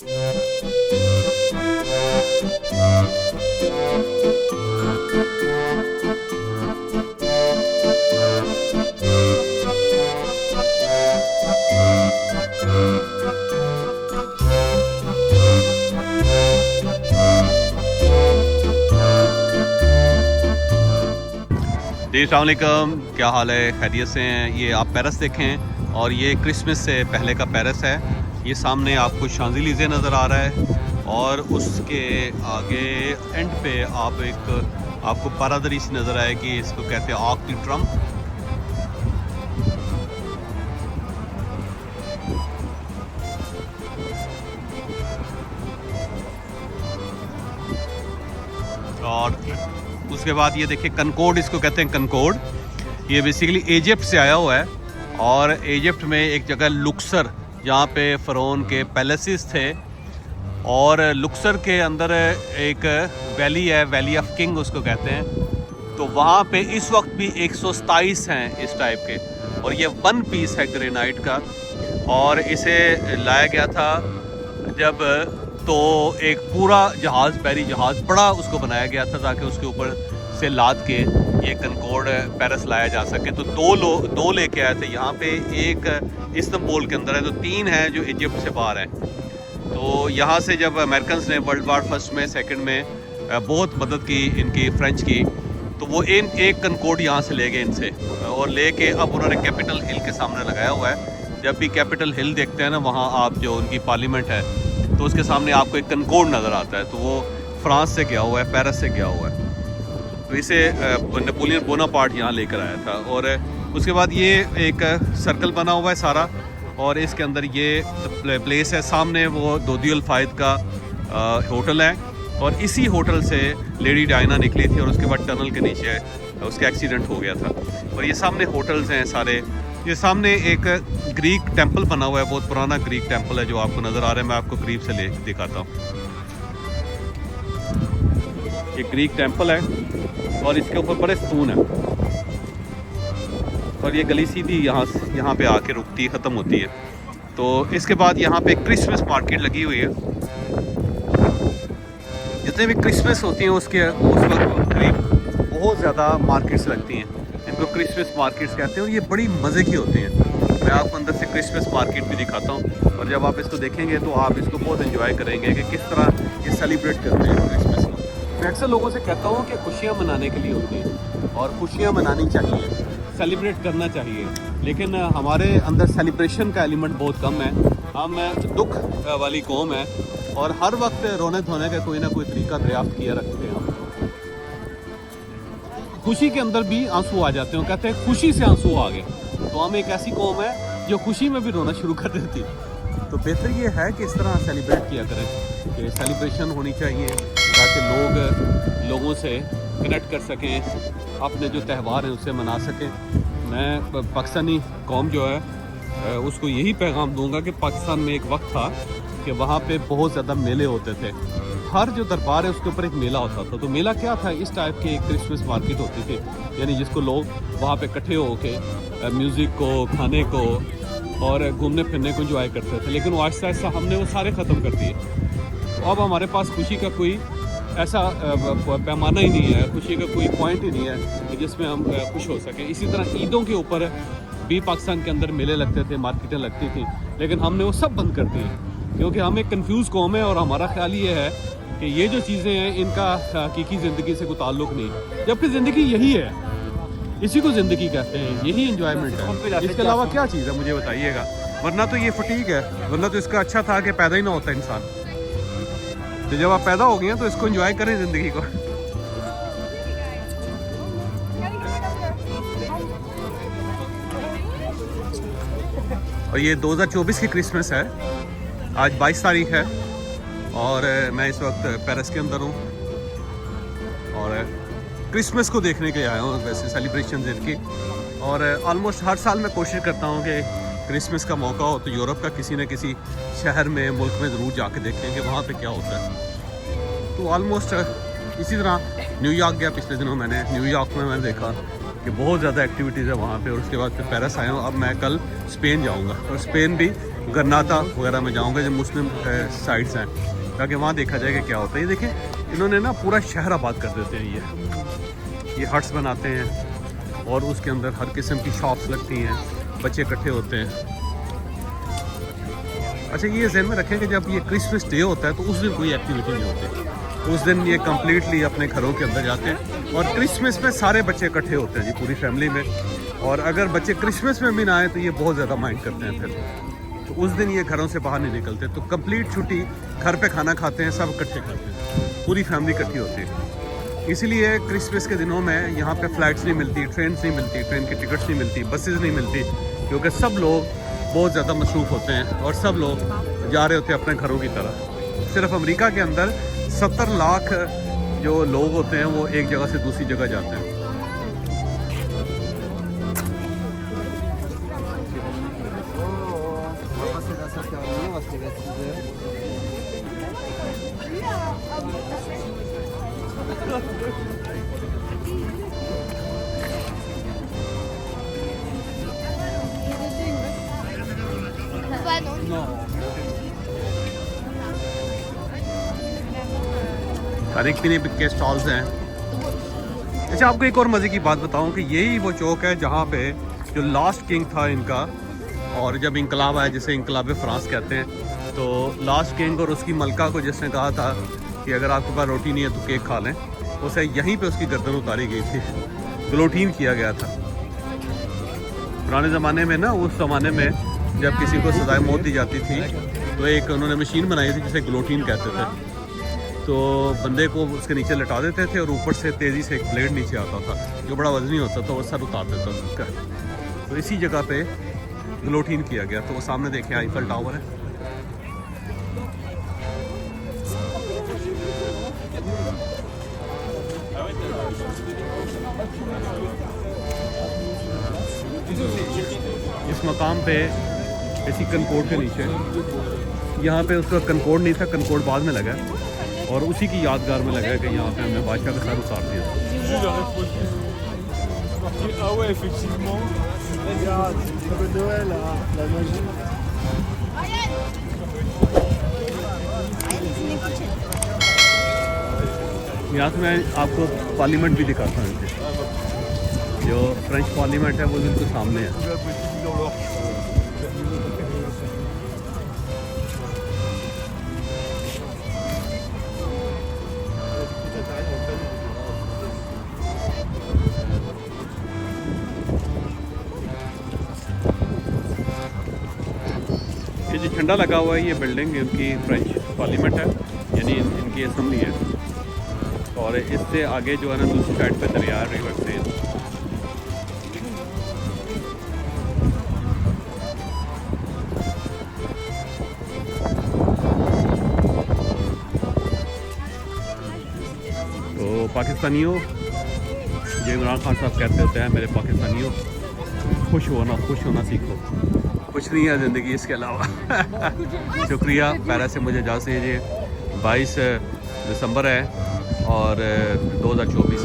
जी अस्सलाम वालेकुम, क्या हाल है? खैरियत से हैं? ये आप पेरिस देखें और ये क्रिसमस से पहले का पेरिस है। ये सामने आपको शांज़ेलिज़े नज़र आ रहा है और उसके आगे एंड पे आपको बारादरी सी नज़र आएगी, इसको कहते हैं आर्क द ट्रम्प। और उसके बाद ये देखिए कनकोर्ड, इसको कहते हैं कनकोर्ड। ये बेसिकली इजिप्ट से आया हुआ है और इजिप्ट में एक जगह लुक्सर, जहाँ पे फ़रौन के पैलेसेस थे, और लुक्सर के अंदर एक वैली है, वैली ऑफ किंग उसको कहते हैं। तो वहाँ पे इस वक्त भी 127 हैं इस टाइप के, और ये वन पीस है ग्रेनाइट का। और इसे लाया गया था जब, तो एक पूरा जहाज़, बैरी जहाज़ बड़ा उसको बनाया गया था ताकि उसके ऊपर से लाद के ये कनकोर्ड पेरिस लाया जा सके। तो दो लेके आए थे यहाँ पे, एक इस्तांबुल के अंदर है, तो 3 हैं जो इजिप्ट से बाहर हैं। तो यहाँ से जब अमेरिकन ने वर्ल्ड वार फर्स्ट में, सेकंड में बहुत मदद की इनकी, फ्रेंच की, तो वो एक कनकोर्ड यहाँ से ले गए इनसे, और लेके अब उन्होंने कैपिटल हिल के सामने लगाया हुआ है। जब भी कैपिटल हिल देखते हैं ना, वहाँ आप जो उनकी पार्लियामेंट है, तो उसके सामने आपको एक कनकोर्ड नज़र आता है। तो वो फ्रांस से गया हुआ है, पेरिस से गया हुआ है। तो इसे नेपोलियन बोनापार्ट यहाँ लेकर आया था। और उसके बाद ये एक सर्कल बना हुआ है सारा, और इसके अंदर ये प्लेस है। सामने वो दोदी अल फायद का होटल है, और इसी होटल से लेडी डायना निकली थी, और उसके बाद टनल के नीचे उसका एक्सीडेंट हो गया था। और ये सामने होटल्स हैं सारे। ये सामने एक ग्रीक टेंपल बना हुआ है, बहुत पुराना ग्रीक टेंपल है जो आपको नज़र आ रहा है। मैं आपको करीब से दिखाता हूँ। ये ग्रीक टेंपल है और इसके ऊपर बड़े स्तून है, और ये गली सीधी यहाँ पे आके रुकती, ख़त्म होती है। तो इसके बाद यहाँ पे क्रिसमस मार्केट लगी हुई है। जितने भी क्रिसमस होती हैं उस वक्त करीब बहुत ज़्यादा मार्केट्स लगती हैं, इनको क्रिसमस मार्केट्स कहते हैं, और ये बड़ी मज़े की होती हैं। मैं आपको अंदर से क्रिसमस मार्केट भी दिखाता हूँ, और जब आप इसको देखेंगे तो आप इसको बहुत एंजॉय करेंगे कि किस तरह ये सेलिब्रेट करते हैं क्रिसमस को। मैं अक्सर लोगों से कहता हूँ कि खुशियाँ मनाने के लिए होती हैं, और खुशियाँ मनानी चाहिए, सेलिब्रेट करना चाहिए, लेकिन हमारे अंदर सेलिब्रेशन का एलिमेंट बहुत कम है। हम दुख वाली कौम है, और हर वक्त रोने धोने का कोई ना कोई तरीका दरियाफ्त किया रखते हैं हम। खुशी के अंदर भी आंसू आ जाते हैं, कहते हैं खुशी से आंसू आ गए। तो हम एक ऐसी कौम है जो खुशी में भी रोना शुरू कर देती। तो बेहतर ये है कि इस तरह सेलिब्रेट किया करें, कि सेलिब्रेशन होनी चाहिए ताकि लोग लोगों से कनेक्ट कर सकें, अपने जो त्यौहार हैं उससे मना सकें। मैं पाकिस्तानी कौम जो है उसको यही पैगाम दूंगा कि पाकिस्तान में एक वक्त था कि वहाँ पे बहुत ज़्यादा मेले होते थे। हर जो दरबार है उसके ऊपर एक मेला होता था। तो मेला क्या था? इस टाइप की एक क्रिसमस मार्केट होती थी, यानी जिसको लोग वहाँ पे इकट्ठे होके म्यूज़िक को, खाने को और घूमने फिरने को इंजॉय करते थे। लेकिन वो आहिस्ता आहिस्ता हमने वो सारे ख़त्म कर दिए। तो अब हमारे पास खुशी का कोई ऐसा पैमाना ही नहीं है, खुशी का कोई पॉइंट ही नहीं है कि जिसमें हम खुश हो सकें। इसी तरह ईदों के ऊपर भी पाकिस्तान के अंदर मेले लगते थे, मार्केटें लगती थी, लेकिन हमने वो सब बंद कर दिए, क्योंकि हम एक कंफ्यूज कौम है, और हमारा ख्याल ये है कि ये जो चीज़ें हैं इनका हकीकी ज़िंदगी से कोई ताल्लुक़ नहीं, जबकि ज़िंदगी यही है, इसी को ज़िंदगी कहते हैं, यही एंजॉयमेंट है। इसके अलावा क्या चीज़ है मुझे बताइएगा, वरना तो ये फटीक है, वरना तो इसका अच्छा था कि पैदा ही ना होता इंसान। तो जब आप पैदा हो गए हैं तो इसको एंजॉय करें ज़िंदगी को। और ये 2024 की क्रिसमस है, आज 22 तारीख है, और मैं इस वक्त पेरिस के अंदर हूँ, और क्रिसमस को देखने के लिए आया हूँ, वैसे सेलिब्रेशन इनकी। और ऑलमोस्ट हर साल मैं कोशिश करता हूँ कि क्रिसमस का मौका हो तो यूरोप का किसी न किसी शहर में, मुल्क में ज़रूर जाके देखें कि वहाँ पे क्या होता है। तो ऑलमोस्ट इसी तरह न्यूयॉर्क गया पिछले दिनों, मैंने न्यूयॉर्क में मैंने देखा कि बहुत ज़्यादा एक्टिविटीज़ है वहाँ पे, और उसके बाद फिर पेरिस आया हूँ। अब मैं कल स्पेन जाऊँगा, और स्पेन भी गरनाता वगैरह में जाऊँगा जो मुस्लिम साइड्स हैं, ताकि वहाँ देखा जाए कि क्या होता है। ये देखें, इन्होंने ना पूरा शहर आबाद कर देते हैं। ये हट्स बनाते हैं और उसके अंदर हर किस्म की शॉप्स लगती हैं, बच्चे इकट्ठे होते हैं। अच्छा, ये ज़हन में रखें कि जब ये क्रिसमस डे होता है तो उस दिन कोई एक्टिविटी नहीं होती। उस दिन ये कम्प्लीटली अपने घरों के अंदर जाते हैं और क्रिसमस में सारे बच्चे इकट्ठे होते हैं जी, पूरी फैमिली में। और अगर बच्चे क्रिसमस में भी ना आए तो ये बहुत ज़्यादा माइंड करते हैं फिर। तो उस दिन ये घरों से बाहर नहीं निकलते, तो कंप्लीट छुट्टी, घर पे खाना खाते हैं, सब इकट्ठे करते हैं, पूरी फैमिली इकट्ठी होती है। इसीलिए क्रिसमस के दिनों में यहाँ पे फ़्लाइट्स नहीं मिलती, ट्रेन नहीं मिलती, ट्रेन की टिकट्स नहीं मिलती, बसेज़ नहीं मिलती, क्योंकि सब लोग बहुत ज़्यादा मसरूफ़ होते हैं और सब लोग जा रहे होते हैं अपने घरों की तरफ। सिर्फ अमेरिका के अंदर 70 लाख जो लोग होते हैं वो एक जगह से दूसरी जगह जाते हैं। खाने पीने के स्टॉल्स हैं। अच्छा, आपको एक और मज़े की बात बताऊं कि यही वो चौक है जहाँ पे जो लास्ट किंग था इनका, और जब इंकलाब आया, जिसे इंकलाब फ्रांस कहते हैं, तो लास्ट किंग और उसकी मलका को जिसने कहा था कि अगर आपके पास रोटी नहीं है तो केक खा लें, उसे यहीं पे उसकी गर्दन उतारी गई थी, गिलोटीन किया गया था। पुराने ज़माने में ना, उस ज़माने में जब किसी को सज़ाए मौत दी जाती थी तो एक उन्होंने मशीन बनाई थी जिसे गिलोटीन कहते थे। तो बंदे को उसके नीचे लटा देते थे और ऊपर से तेज़ी से एक ब्लेड नीचे आता था जो बड़ा वजनी होता था, वो सर उतार देता था उसका। तो इसी जगह पे गिलोटीन किया गया। तो वो सामने देखें आईफल टावर है। इस मकाम पे इसी कनकोड के नीचे, यहाँ पे उसका कनकोड नहीं था, कनकोड बाद में लगा और उसी की यादगार में लगा कि यहाँ पे हमने बादशाह का सर उतार दिया। यहाँ से मैं आपको पार्लियामेंट भी दिखाता हूँ। जो फ्रेंच पार्लियामेंट है वो बिल्कुल सामने है। ये जो झंडा लगा हुआ है, ये बिल्डिंग इनकी फ्रेंच पार्लियामेंट है, यानी इनकी असम्बली है। और इससे आगे जो है ना, दूसरी साइड पे दरिया रिवर से तो पाकिस्तानियों, जो इमरान खान साहब कहते होते हैं, मेरे पाकिस्तानियों, खुश होना सीखो। कुछ नहीं है ज़िंदगी इसके अलावा। शुक्रिया। पैरा से मुझे इजाज़त दीजिए। 22 दिसंबर है और 2024।